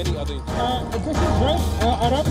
many other... This is right, Arab.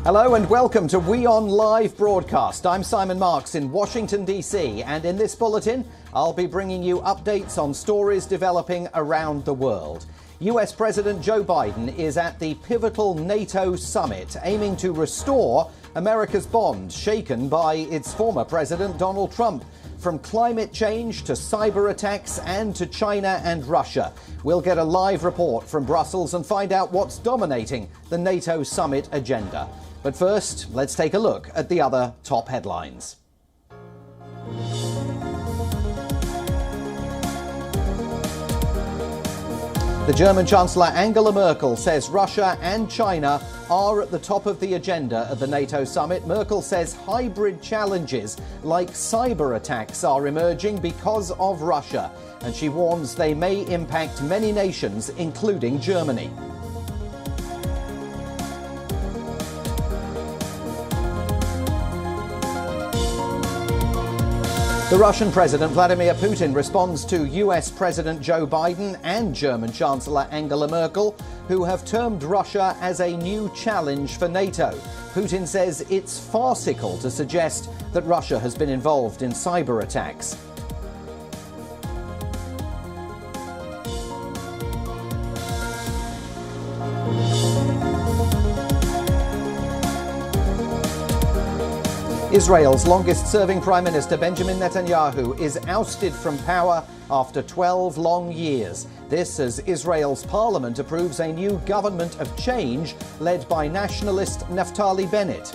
Hello and welcome to WION Live Broadcast. I'm Simon Marks in Washington, D.C. and in this bulletin, I'll be bringing you updates on stories developing around the world. US President Joe Biden is at the pivotal NATO Summit, aiming to restore America's bond shaken by its former president Donald Trump. From climate change to cyber attacks and to China and Russia. We'll get a live report from Brussels and find out what's dominating the NATO Summit agenda. But first, let's take a look at the other top headlines. The German Chancellor Angela Merkel says Russia and China are at the top of the agenda at the NATO summit. Merkel says hybrid challenges like cyber attacks are emerging because of Russia, and she warns they may impact many nations, including Germany. The Russian President Vladimir Putin responds to US President Joe Biden and German Chancellor Angela Merkel, who have termed Russia as a new challenge for NATO. Putin says it's farcical to suggest that Russia has been involved in cyber attacks. Israel's longest-serving Prime Minister Benjamin Netanyahu is ousted from power after 12 long years. This as Israel's parliament approves a new government of change led by nationalist Naftali Bennett.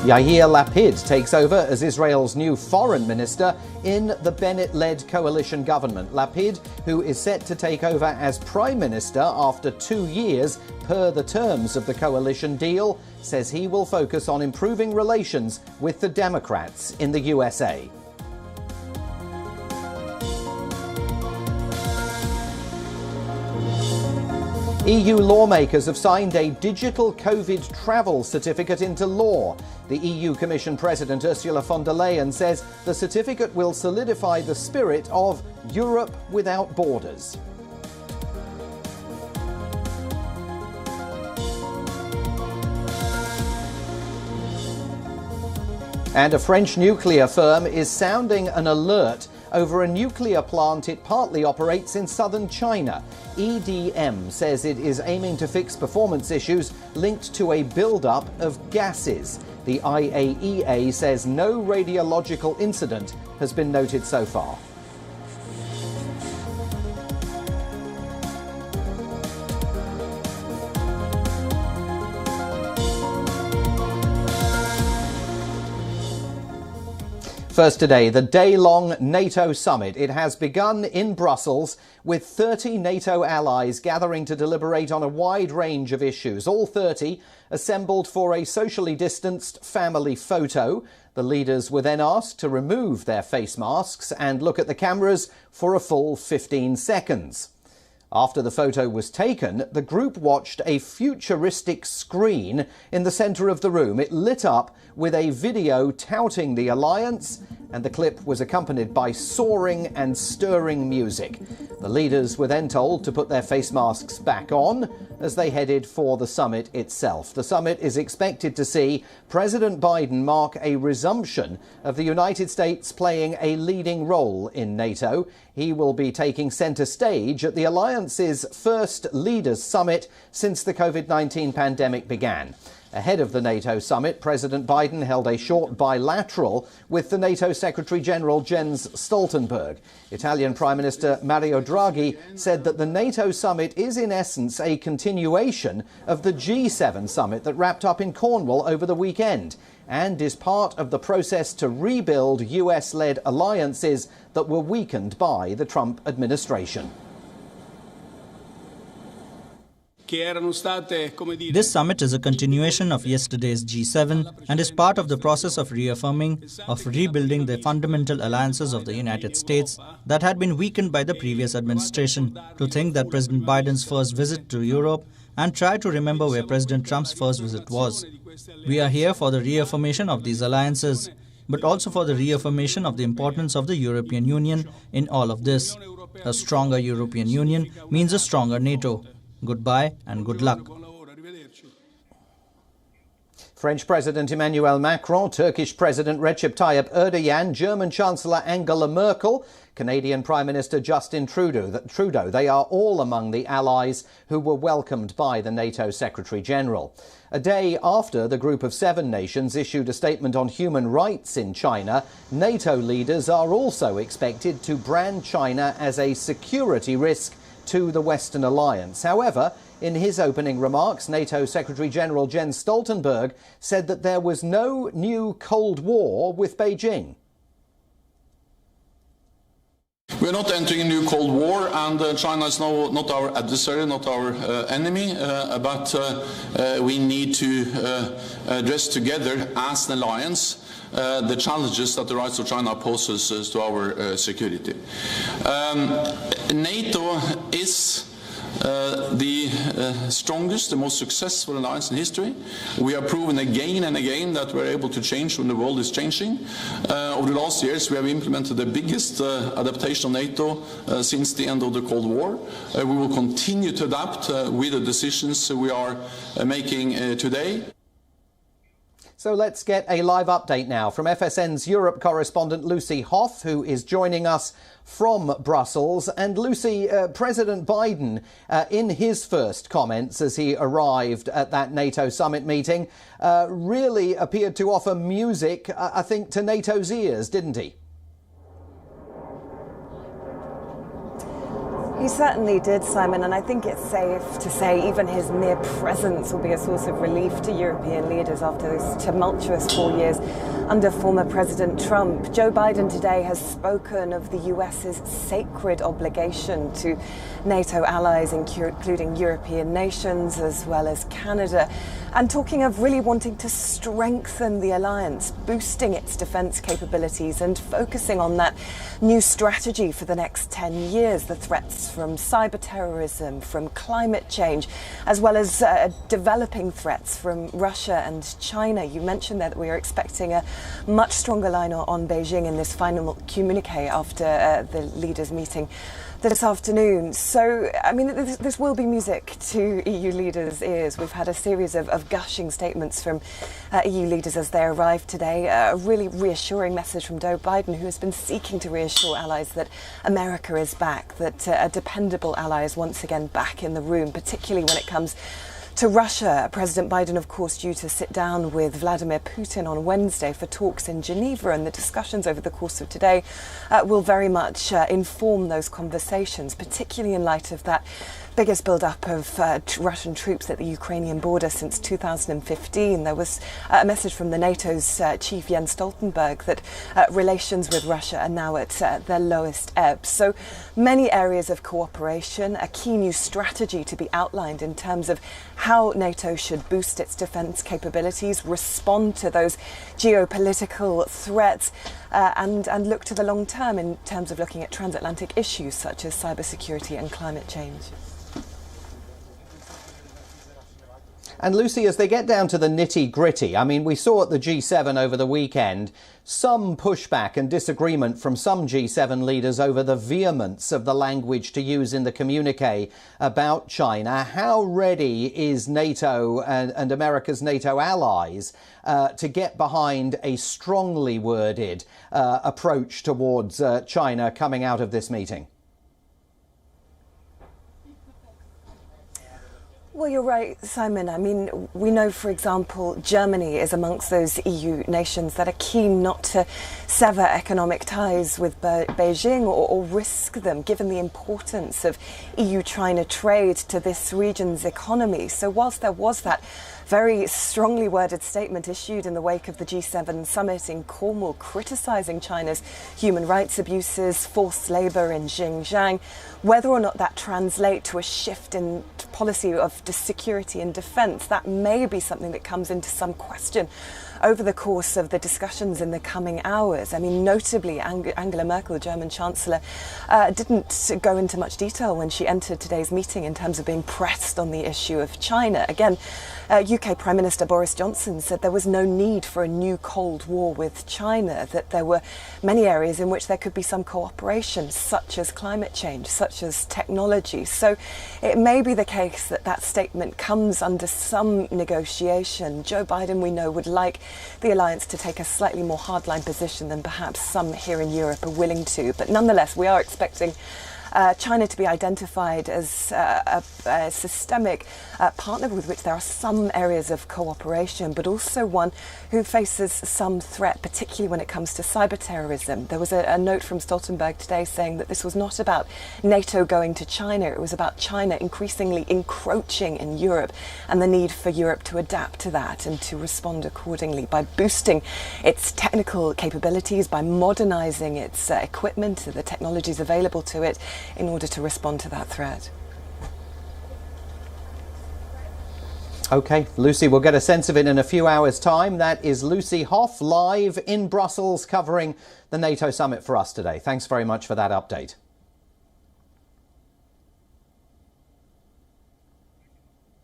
Yair Lapid takes over as Israel's new foreign minister in the Bennett-led coalition government. Lapid, who is set to take over as prime minister after 2 years per the terms of the coalition deal, says he will focus on improving relations with the Democrats in the USA. EU lawmakers have signed a digital COVID travel certificate into law. The EU Commission President Ursula von der Leyen says the certificate will solidify the spirit of Europe without borders. And a French nuclear firm is sounding an alert over a nuclear plant it partly operates in southern China. EDM says it is aiming to fix performance issues linked to a buildup of gases. The IAEA says no radiological incident has been noted so far. First today, the day-long NATO summit. It has begun in Brussels with 30 NATO allies gathering to deliberate on a wide range of issues. All 30 assembled for a socially distanced family photo. The leaders were then asked to remove their face masks and look at the cameras for a full 15 seconds. After the photo was taken, the group watched a futuristic screen in the centre of the room. It lit up with a video touting the alliance, and the clip was accompanied by soaring and stirring music. The leaders were then told to put their face masks back on as they headed for the summit itself. The summit is expected to see President Biden mark a resumption of the United States playing a leading role in NATO. He will be taking centre stage at the alliance's first leaders' summit since the COVID-19 pandemic began. Ahead of the NATO summit, President Biden held a short bilateral with the NATO Secretary-General Jens Stoltenberg. Italian Prime Minister Mario Draghi said that the NATO summit is in essence a continuation of the G7 summit that wrapped up in Cornwall over the weekend and is part of the process to rebuild US-led alliances that were weakened by the Trump administration. This summit is a continuation of yesterday's G7 and is part of the process of reaffirming, of rebuilding the fundamental alliances of the United States that had been weakened by the previous administration. To think that President Biden's first visit to Europe and try to remember where President Trump's first visit was. We are here for the reaffirmation of these alliances, but also for the reaffirmation of the importance of the European Union in all of this. A stronger European Union means a stronger NATO. Goodbye and good luck. French President Emmanuel Macron, Turkish President Recep Tayyip Erdogan, German Chancellor Angela Merkel, Canadian Prime Minister Justin Trudeau. They are all among the allies who were welcomed by the NATO Secretary-General. A day after the group of 7 nations issued a statement on human rights in China, NATO leaders are also expected to brand China as a security risk to the Western alliance. However, in his opening remarks, NATO Secretary-General Jens Stoltenberg said that there was no new Cold War with Beijing. We are not entering a new Cold War, and China is not our adversary, not our enemy, but we need to address together as an alliance the challenges that the rise of China poses to our security. NATO is the strongest, the most successful alliance in history. We have proven again and again that we're able to change when the world is changing. Over the last years, we have implemented the biggest adaptation of NATO since the end of the Cold War. We will continue to adapt with the decisions we are making today. So let's get a live update now from FSN's Europe correspondent Lucy Hoff, who is joining us from Brussels. And Lucy, President Biden, in his first comments as he arrived at that NATO summit meeting, really appeared to offer music, I think, to NATO's ears, didn't he? He certainly did, Simon, and I think it's safe to say even his mere presence will be a source of relief to European leaders after those tumultuous 4 years under former President Trump. Joe Biden today has spoken of the US's sacred obligation to NATO allies, including European nations as well as Canada, and talking of really wanting to strengthen the alliance, boosting its defence capabilities and focusing on that new strategy for the next 10 years, the threats from cyber terrorism, from climate change, as well as developing threats from Russia and China. You mentioned there that we are expecting a much stronger line on Beijing in this final communique after the leaders' meeting this afternoon. So, I mean, this will be music to EU leaders' ears. We've had a series of gushing statements from EU leaders as they arrived today. A really reassuring message from Joe Biden, who has been seeking to reassure allies that America is back, that a dependable ally is once again back in the room, particularly when it comes to Russia. President Biden, of course, due to sit down with Vladimir Putin on Wednesday for talks in Geneva, and the discussions over the course of today will very much inform those conversations, particularly in light of that biggest build-up of Russian troops at the Ukrainian border since 2015. There was a message from the NATO's chief Jens Stoltenberg that relations with Russia are now at their lowest ebb. So many areas of cooperation, a key new strategy to be outlined in terms of how NATO should boost its defence capabilities, respond to those geopolitical threats, and look to the long term in terms of looking at transatlantic issues such as cybersecurity and climate change. And Lucy, as they get down to the nitty-gritty, I mean, we saw at the G7 over the weekend some pushback and disagreement from some G7 leaders over the vehemence of the language to use in the communique about China. How ready is NATO and America's NATO allies to get behind a strongly worded approach towards China coming out of this meeting? Well, you're right, Simon. I mean, we know, for example, Germany is amongst those EU nations that are keen not to sever economic ties with Beijing or risk them, given the importance of EU-China trade to this region's economy. So whilst there was that very strongly worded statement issued in the wake of the G7 summit in Cornwall, criticising China's human rights abuses, forced labour in Xinjiang. Whether or not that translates to a shift in policy of security and defence, that may be something that comes into some question over the course of the discussions in the coming hours. I mean, notably, Angela Merkel, German Chancellor, didn't go into much detail when she entered today's meeting in terms of being pressed on the issue of China. Again, UK Prime Minister Boris Johnson said there was no need for a new Cold War with China, that there were many areas in which there could be some cooperation, such as climate change, such as technology. So it may be the case that that statement comes under some negotiation. Joe Biden, we know, would like the alliance to take a slightly more hardline position than perhaps some here in Europe are willing to. But nonetheless, we are expecting China to be identified as a systemic partner with which there are some areas of cooperation, but also one who faces some threat, particularly when it comes to cyber terrorism. There was a note from Stoltenberg today saying that this was not about NATO going to China, it was about China increasingly encroaching in Europe and the need for Europe to adapt to that and to respond accordingly by boosting its technical capabilities, by modernising its equipment, the technologies available to it, in order to respond to that threat. OK, Lucy, we'll get a sense of it in a few hours' time. That is Lucy Hoff, live in Brussels, covering the NATO summit for us today. Thanks very much for that update.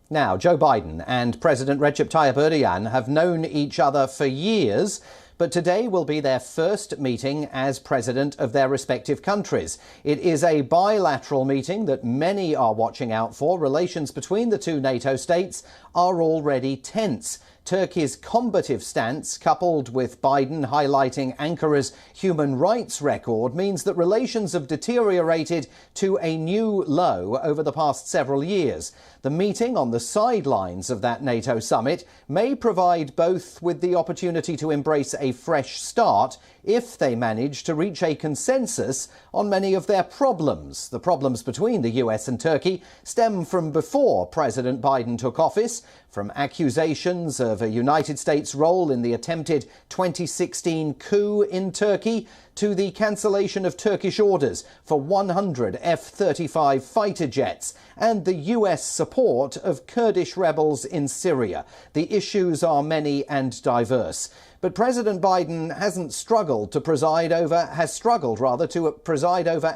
Now, Joe Biden and President Recep Tayyip Erdogan have known each other for years, but today will be their first meeting as president of their respective countries. It is a bilateral meeting that many are watching out for. Relations between the two NATO states are already tense. Turkey's combative stance, coupled with Biden highlighting Ankara's human rights record, means that relations have deteriorated to a new low over the past several years. The meeting on the sidelines of that NATO summit may provide both with the opportunity to embrace a fresh start if they manage to reach a consensus on many of their problems. The problems between the US and Turkey stem from before President Biden took office, from accusations of a United States role in the attempted 2016 coup in Turkey to the cancellation of Turkish orders for 100 F-35 fighter jets and the US support of Kurdish rebels in Syria. The issues are many and diverse. But President Biden has struggled to preside over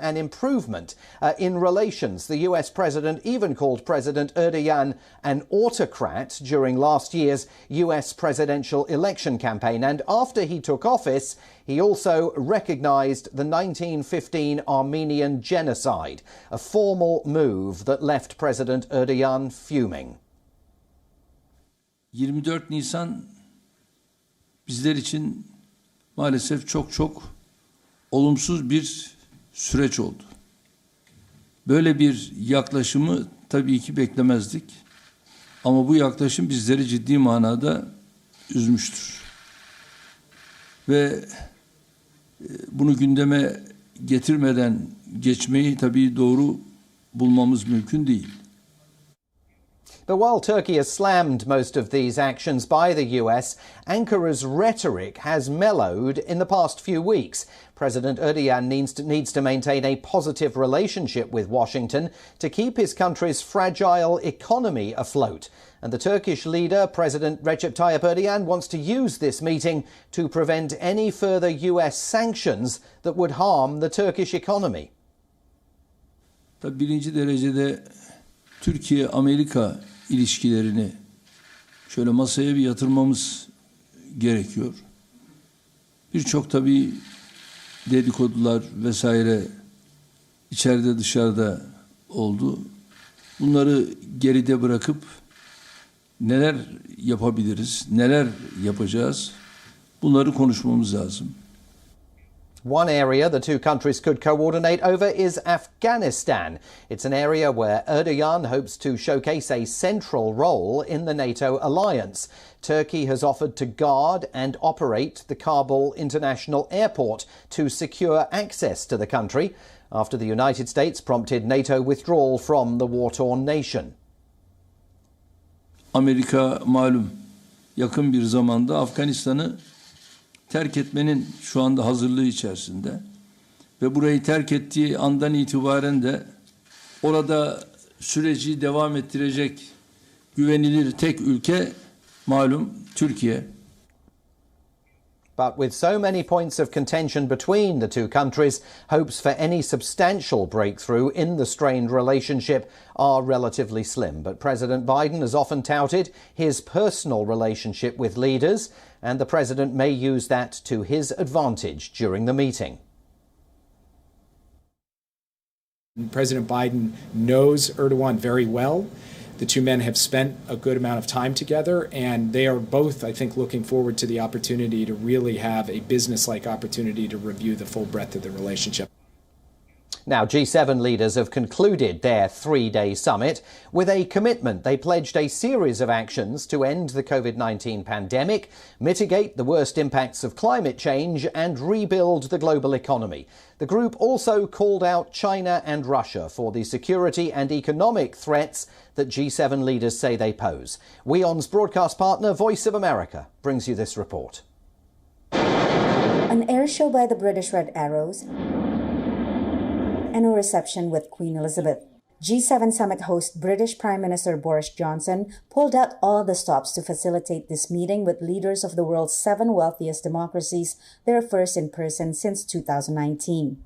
an improvement in relations. The US president even called President Erdogan an autocrat during last year's US presidential election campaign. And after he took office, he also recognized the 1915 Armenian genocide, a formal move that left President Erdogan fuming. 24 Nisan bizler için maalesef çok olumsuz bir süreç oldu. Böyle bir yaklaşımı tabii ki beklemezdik. Ama bu yaklaşım bizleri ciddi manada üzmüştür. Ve bunu gündeme getirmeden geçmeyi tabii doğru bulmamız mümkün değil. But while Turkey has slammed most of these actions by the US, Ankara's rhetoric has mellowed in the past few weeks. President Erdogan needs to maintain a positive relationship with Washington to keep his country's fragile economy afloat. And the Turkish leader, President Recep Tayyip Erdogan, wants to use this meeting to prevent any further US sanctions that would harm the Turkish economy. Tabii birinci derecede Türkiye-Amerika ilişkilerini şöyle masaya bir yatırmamız gerekiyor. Birçok tabii dedikodular vesaire içeride dışarıda oldu. Bunları geride bırakıp neler yapabiliriz, neler yapacağız, bunları konuşmamız lazım. One area the two countries could coordinate over is Afghanistan. It's an area where Erdogan hopes to showcase a central role in the NATO alliance. Turkey has offered to guard and operate the Kabul International Airport to secure access to the country after the United States prompted NATO withdrawal from the war-torn nation. Amerika malum yakın bir zamanda Afganistan'ı terk etmenin şu anda hazırlığı içerisinde ve burayı terk ettiği andan itibaren de orada süreci devam ettirecek güvenilir tek ülke malum Türkiye. But with so many points of contention between the two countries, hopes for any substantial breakthrough in the strained relationship are relatively slim. But President Biden has often touted his personal relationship with leaders, and the president may use that to his advantage during the meeting. President Biden knows Erdogan very well. The two men have spent a good amount of time together, and they are both, I think, looking forward to the opportunity to really have a business-like opportunity to review the full breadth of the relationship. Now, G7 leaders have concluded their three-day summit with a commitment. They pledged a series of actions to end the COVID-19 pandemic, mitigate the worst impacts of climate change, and rebuild the global economy. The group also called out China and Russia for the security and economic threats that G7 leaders say they pose. WION's broadcast partner, Voice of America, brings you this report. An air show by the British Red Arrows and a reception with Queen Elizabeth. G7 summit host British Prime Minister Boris Johnson pulled out all the stops to facilitate this meeting with leaders of the world's 7 wealthiest democracies, their first in person since 2019.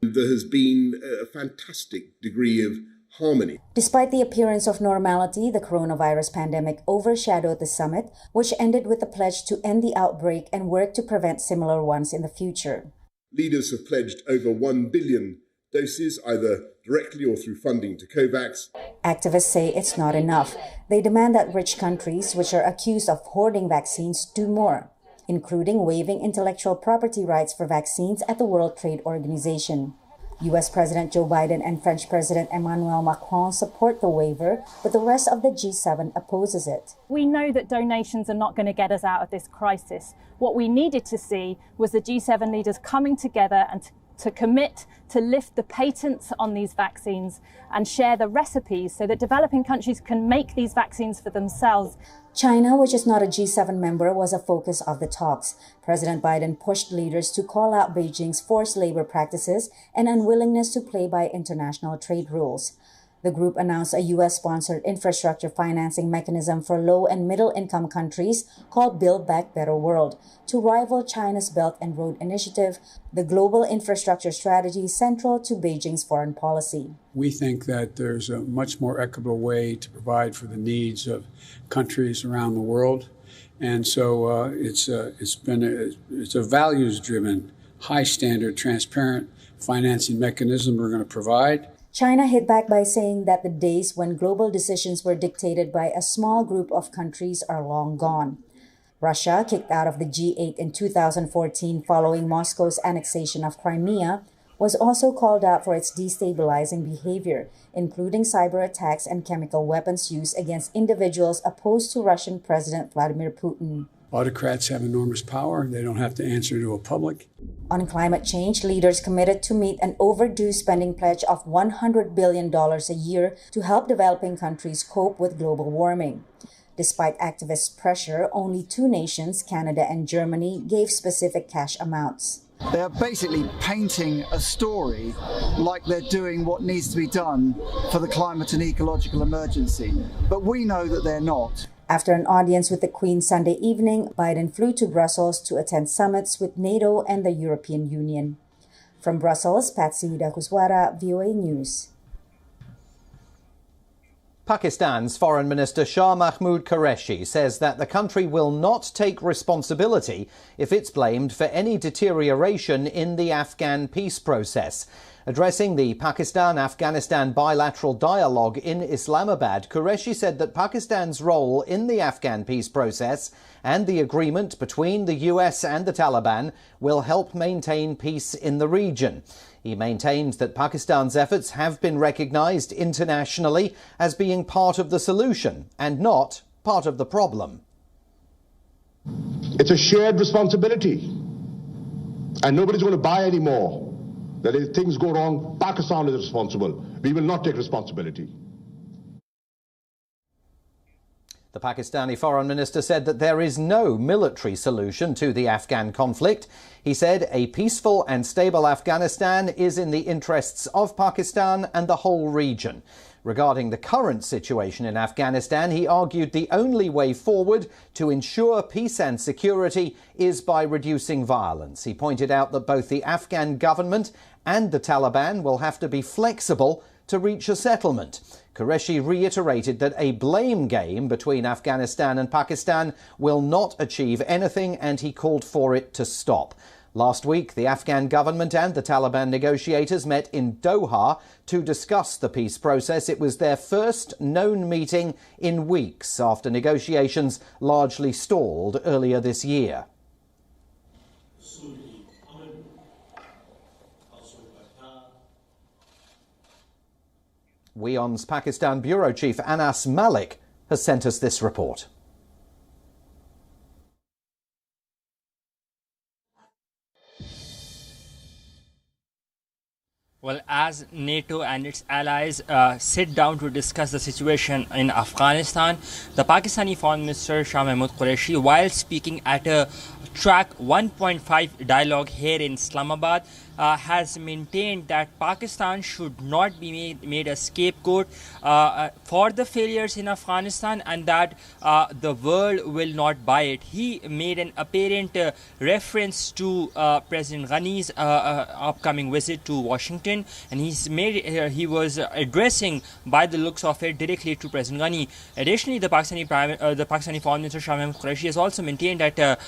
There has been a fantastic degree of harmony. Despite the appearance of normality, the coronavirus pandemic overshadowed the summit, which ended with a pledge to end the outbreak and work to prevent similar ones in the future. Leaders have pledged over 1 billion doses, either directly or through funding to COVAX. Activists say it's not enough. They demand that rich countries, which are accused of hoarding vaccines, do more, including waiving intellectual property rights for vaccines at the World Trade Organization. U.S. President Joe Biden and French President Emmanuel Macron support the waiver, but the rest of the G7 opposes it. We know that donations are not going to get us out of this crisis. What we needed to see was the G7 leaders coming together and to commit to lift the patents on these vaccines and share the recipes so that developing countries can make these vaccines for themselves. China, which is not a G7 member, was a focus of the talks. President Biden pushed leaders to call out Beijing's forced labor practices and unwillingness to play by international trade rules. The group announced a U.S.-sponsored infrastructure financing mechanism for low- and middle-income countries called Build Back Better World to rival China's Belt and Road Initiative, the global infrastructure strategy central to Beijing's foreign policy. We think that there's a much more equitable way to provide for the needs of countries around the world. And so it's a values-driven, high-standard, transparent financing mechanism we're going to provide. China hit back by saying that the days when global decisions were dictated by a small group of countries are long gone. Russia, kicked out of the G8 in 2014 following Moscow's annexation of Crimea, was also called out for its destabilizing behavior, including cyber attacks and chemical weapons use against individuals opposed to Russian President Vladimir Putin. Autocrats have enormous power. They don't have to answer to a public. On climate change, leaders committed to meet an overdue spending pledge of $100 billion a year to help developing countries cope with global warming. Despite activist pressure, only 2 nations, Canada and Germany, gave specific cash amounts. They're basically painting a story like they're doing what needs to be done for the climate and ecological emergency. But we know that they're not. After an audience with the Queen Sunday evening, Biden flew to Brussels to attend summits with NATO and the European Union. From Brussels, Patsy Widakuswara, VOA News. Pakistan's Foreign Minister Shah Mahmood Qureshi says that the country will not take responsibility if it's blamed for any deterioration in the Afghan peace process. Addressing the Pakistan-Afghanistan bilateral dialogue in Islamabad, Qureshi said that Pakistan's role in the Afghan peace process and the agreement between the US and the Taliban will help maintain peace in the region. He maintained that Pakistan's efforts have been recognized internationally as being part of the solution and not part of the problem. It's a shared responsibility, and nobody's going to buy anymore. That if things go wrong, Pakistan is responsible. We will not take responsibility. The Pakistani foreign minister said that there is no military solution to the Afghan conflict. He said a peaceful and stable Afghanistan is in the interests of Pakistan and the whole region. Regarding the current situation in Afghanistan, he argued the only way forward to ensure peace and security is by reducing violence. He pointed out that both the Afghan government and the Taliban will have to be flexible to reach a settlement. Qureshi reiterated that a blame game between Afghanistan and Pakistan will not achieve anything, and he called for it to stop. Last week, the Afghan government and the Taliban negotiators met in Doha to discuss the peace process. It was their first known meeting in weeks after negotiations largely stalled earlier this year. WION's Pakistan Bureau Chief Anas Malik has sent us this report. Well, as NATO and its allies sit down to discuss the situation in Afghanistan, the Pakistani Foreign Minister Shah Mahmood Qureshi, while speaking at a Track 1.5 dialogue here in Islamabad, has maintained that Pakistan should not be made a scapegoat for the failures in Afghanistan, and that the world will not buy it. He made an apparent reference to President Ghani's upcoming visit to Washington, and he was addressing, by the looks of it, directly to President Ghani. Additionally, the Pakistani Foreign Minister Shah Mahmood Qureshi has also maintained that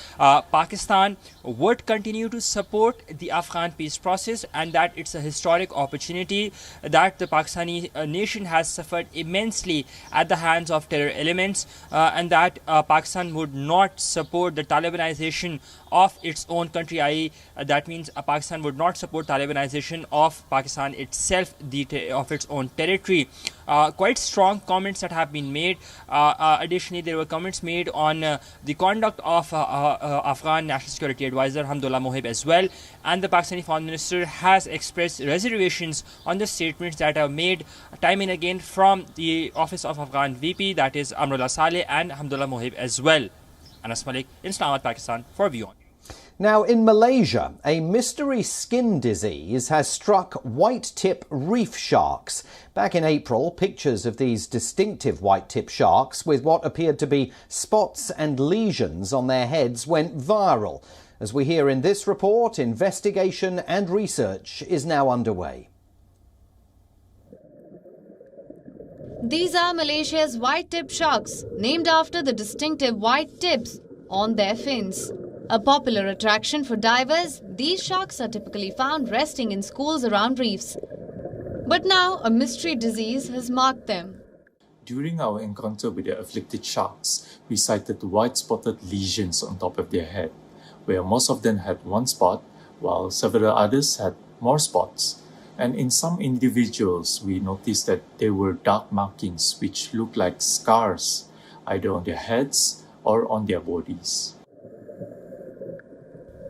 Pakistan would continue to support the Afghan peace process, and that it's a historic opportunity, that the Pakistani nation has suffered immensely at the hands of terror elements, and that Pakistan would not support the Talibanization of its own country, i.e. that means Pakistan would not support Talibanization of Pakistan itself, of its own territory. Quite strong comments that have been made. Additionally, there were comments made on the conduct of Afghan National Security Advisor Hamdullah Mohib as well, and the Pakistani Foreign Minister has expressed reservations on the statements that are made time and again from the office of Afghan VP, that is Amrullah Saleh, and Hamdullah Mohib as well. Anas Malik in Islamabad, Pakistan, for WION. Now, in Malaysia, a mystery skin disease has struck white-tip reef sharks. Back in April, pictures of these distinctive white-tip sharks with what appeared to be spots and lesions on their heads went viral. As we hear in this report, investigation and research is now underway. These are Malaysia's white-tip sharks, named after the distinctive white tips on their fins. A popular attraction for divers, these sharks are typically found resting in schools around reefs. But now a mystery disease has marked them. During our encounter with the afflicted sharks, we sighted white spotted lesions on top of their head, where most of them had one spot, while several others had more spots. And in some individuals, we noticed that there were dark markings which looked like scars, either on their heads or on their bodies.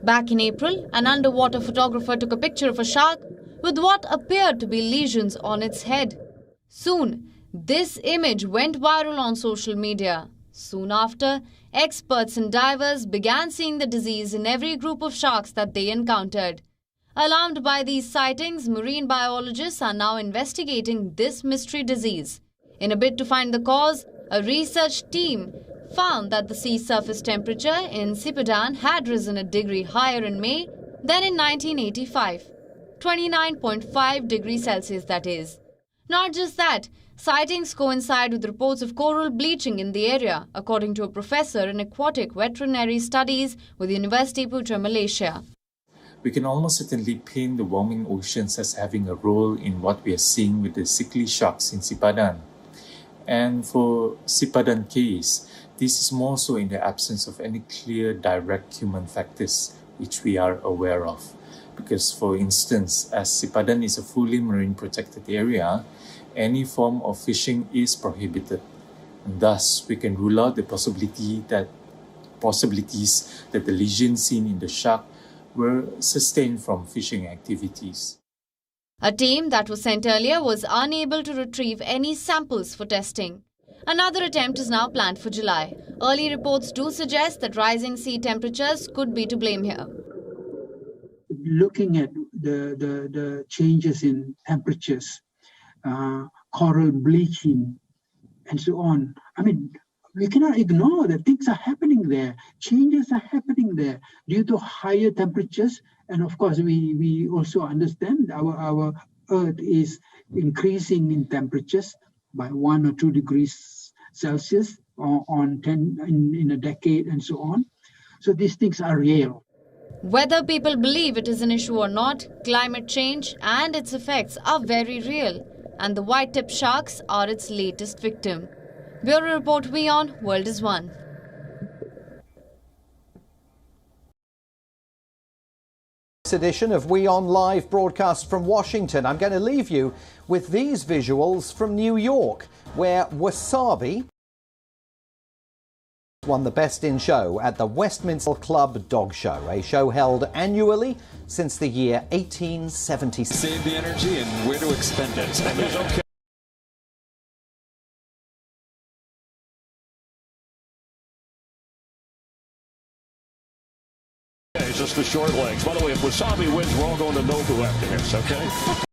Back in April, an underwater photographer took a picture of a shark with what appeared to be lesions on its head. Soon, this image went viral on social media. Soon after, experts and divers began seeing the disease in every group of sharks that they encountered. Alarmed by these sightings, marine biologists are now investigating this mystery disease. In a bid to find the cause, a research team found that the sea surface temperature in Sipadan had risen a degree higher in May than in 1985. 29.5 degrees Celsius, that is. Not just that, sightings coincide with reports of coral bleaching in the area, according to a professor in aquatic veterinary studies with University Putra, Malaysia. We can almost certainly paint the warming oceans as having a role in what we are seeing with the sickly sharks in Sipadan. And for Sipadan case, this is more so in the absence of any clear direct human factors which we are aware of. Because for instance, as Sipadan is a fully marine protected area, any form of fishing is prohibited. And thus, we can rule out the possibilities that the lesions seen in the shark were sustained from fishing activities. A team that was sent earlier was unable to retrieve any samples for testing. Another attempt is now planned for July. Early reports do suggest that rising sea temperatures could be to blame here. Looking at the changes in temperatures, coral bleaching, and so on, I mean, we cannot ignore that things are happening there. Changes are happening there due to higher temperatures. And of course, we also understand our Earth is increasing in temperatures by 1 or 2 degrees Celsius in a decade and so on. So these things are real. Whether people believe it is an issue or not, climate change and its effects are very real, and the white-tipped sharks are its latest victim. Bureau Report, WION, World is One. This edition of WION Live broadcast from Washington. I'm going to leave you with these visuals from New York, where wasabi won the Best in Show at the Westminster Dog Show, a show held annually since the year 1876. Save the energy and where to expend it. Okay. It's just the short legs. By the way, if wasabi wins, we're all going to Nobu after this, okay?